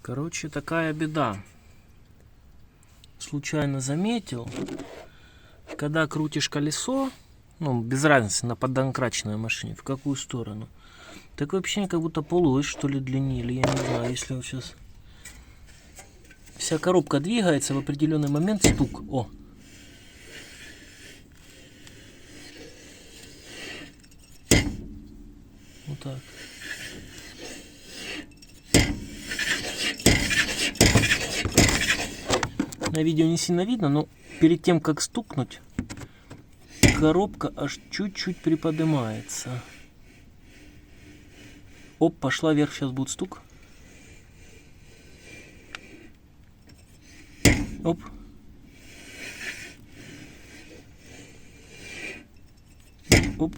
Короче, такая беда. Случайно заметил, когда крутишь колесо, ну, без разницы, на поддонкраченной машине, в какую сторону, так вообще как будто полуось, что ли, длиннее, я не знаю, если вот сейчас вся коробка двигается, в определенный момент стук. О! Вот так. На видео не сильно видно, но перед тем, как стукнуть, коробка аж чуть-чуть приподнимается. Оп, пошла вверх, сейчас будет стук. Оп. Оп.